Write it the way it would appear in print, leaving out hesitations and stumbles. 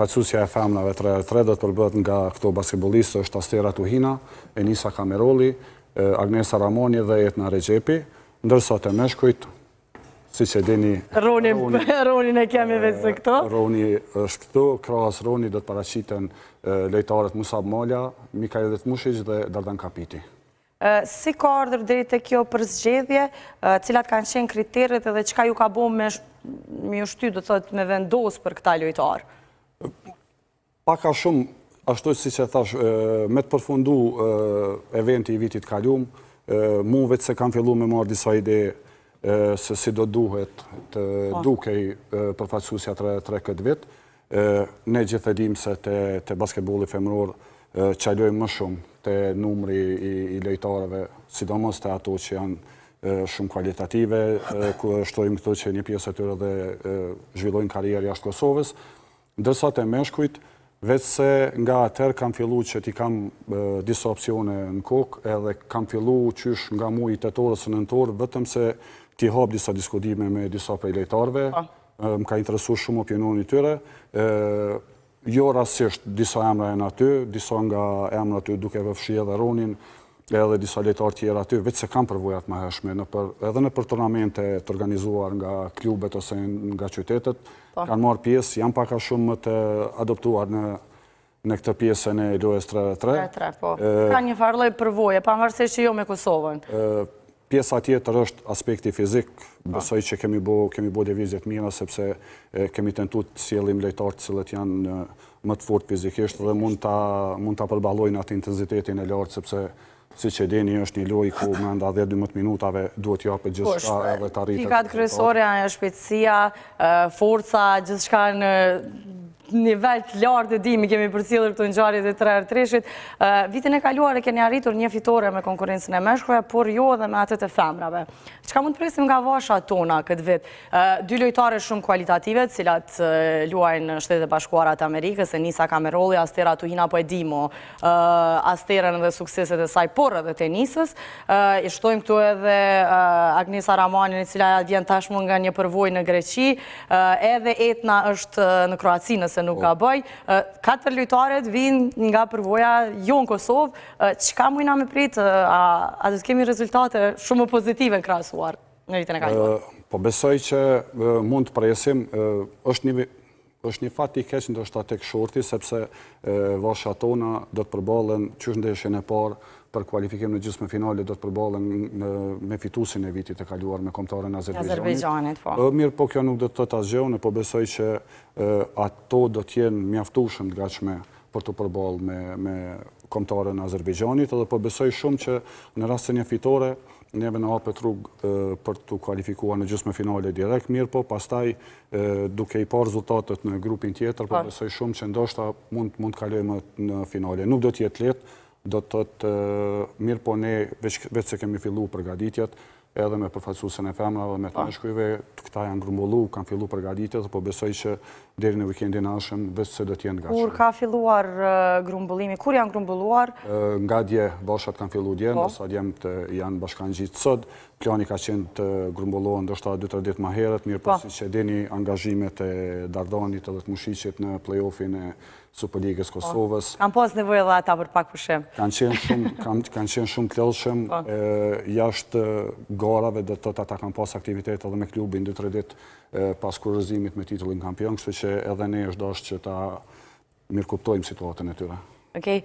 Përfaqësuesja e femrave 3x3 do të përbëhet nga këto basketbollistë është Astera Tuhina, Enisa Kameroli, Agnesa Ramoni dhe Etna Rexhepi, ndërsa të meshkujt, siç e dini, Ronin e kemi vetë se këto. Roni është këtu, krahas Roni do të paraqiten lojtarët Musab Mola, Mikael Detmushić dhe Dardan Kapiti. Si ka ardhur deri te kjo përzgjedhje, cilat kanë qenë kriteret edhe çka ju ka bërë me u shty, do të thotë, me vendos për këta lojtarë? Paka shumë, ashtu siç e thash, me të përfundu eventi i vitit kaluam, mu vetë se kam filluar me marrë disa ide se si do duhet të dukej përfaqësuesja 3x3 këtë vit. Ne gjithë e dim se te basketbolli femëror qalojmë më shumë te numri i lojtarëve, sidomos te ato që janë shumë kualitative, ku shtojmë këto që një pjesë e tyre dhe zhvillojnë karrierë jashtë Kosovës, ndërsa te meshkujt, vetë se nga atëherë kam filluar që t'i kam disa opsione në kokë, edhe kam filluar qysh nga muji tetor ose nëntor, vetëm se t'i hap disa diskutime me disa prej lojtarëve, më ka interesuar shumë opinioni i tyre. Jo rastësisht disa emra janë aty, disa nga emrat aty duke përfshirë edhe Ronin, edhe disa lojtarë tjerë aty, vetë se kam përvojat më hershme, edhe në për turnamente të organizuar nga klubet ose nga qytetet, kanë marrë pjesë, janë paka shumë më të adoptuar në këtë pjesën e lojës 3x3. Ka një farë lloj përvoje, pavarësisht që jo me Kosovën. Pjesa tjetër është aspekti fizik, besoj që kemi bo lëvizje të mira, sepse kemi tentuar të sjellim lojtarë të cilët janë më të fortë fizikisht dhe mund ta përballojnë atë intensitetin e lartë, sepse siç e dini është një lojë ku brenda 10-12 minutave duhet japet gjithçka edhe të arritet. Pikat kryesore janë shpejtësia, forca, gjithçka në nivel të lartë, dimi kemi përcjellur këto ngjarjet e 3x3-shit. Vitin e kaluar e keni arritur një fitore me konkurrencën e meshkujve, por jo edhe me atë të femrave. Çka mund të presim nga vasha tona këtë vit? Dy lojtare shumë kualitative, të cilat luajnë në Shtetet e Bashkuara të Amerikës, Enisa Kameroli, Astera Tuhina, po e dimo Asterën dhe sukseset e saj, por edhe tenisës. I shtojmë këtu edhe Agnesa Ramonin, e cila vjen tashmë nga një përvojë në Greqi, edhe Etna është në Kroaci, nëse nuk ka bëj. 4 lojtarët vinë nga përvoja jo në Kosovë. Çka mujna me pritë? A do të kemi rezultate shumë pozitive krahasuar në vitin e kaluar? Po besoj që mund të presim. Është një fat i keq ndoshta tek shorti, sepse vashat tona do të përballen qysh ndeshjen e parë për kualifikim në gjysmëfinale, do të përballen me fituesin e vitit të kaluar me kombëtaren e Azerbajxhanit. Mirë, po kjo nuk do të thotë asgjë, po besoj që ato do të jenë mjaftueshëm të gatshme për të përballë me kombëtaren e Azerbajxhanit, edhe po besoj shumë që në rast se një fitore neve në hapet rrugë për të kualifikuar në gjysmëfinale direkt, mirë po pastaj duke i parë rezultatet në grupin tjetër, po besoj shumë që ndoshta mund të kalojmë në finale. Nuk do të jetë lehtë, do të thotë mirë po ne vetë se kemi filluar përgatitjet edhe me përfaqësuesën e femrave dhe me të meshkujve, këta janë grumbullu, kanë filluar përgatitjet, po besoj që deri në vikendin e ardhshëm vetë se do të jenë gatshëm. Kur ka filluar grumbullimi? Kur janë grumbulluar? Nga dje vashat kanë filluar dje, ndërsa djemtë janë bashkangjitë sot. Plani ka qenë të grumbullohen ndoshta 2-3 ditë më herët, mirë po siç e dini angazhimet e Dardanit edhe të Mushiqit në play-offin e Superligës Kosovës. Kanë pas nevojë edhe ata për pak pushim. Kanë qenë shumë të lodhshëm, jashtë garave do të thotë ata kanë pas aktivitet edhe me klubin 2-3 ditë pas kurorëzimit me titullin kampion, kështu që edhe ne është dashur që ta mirëkuptojmë situatën e tyre. Okej.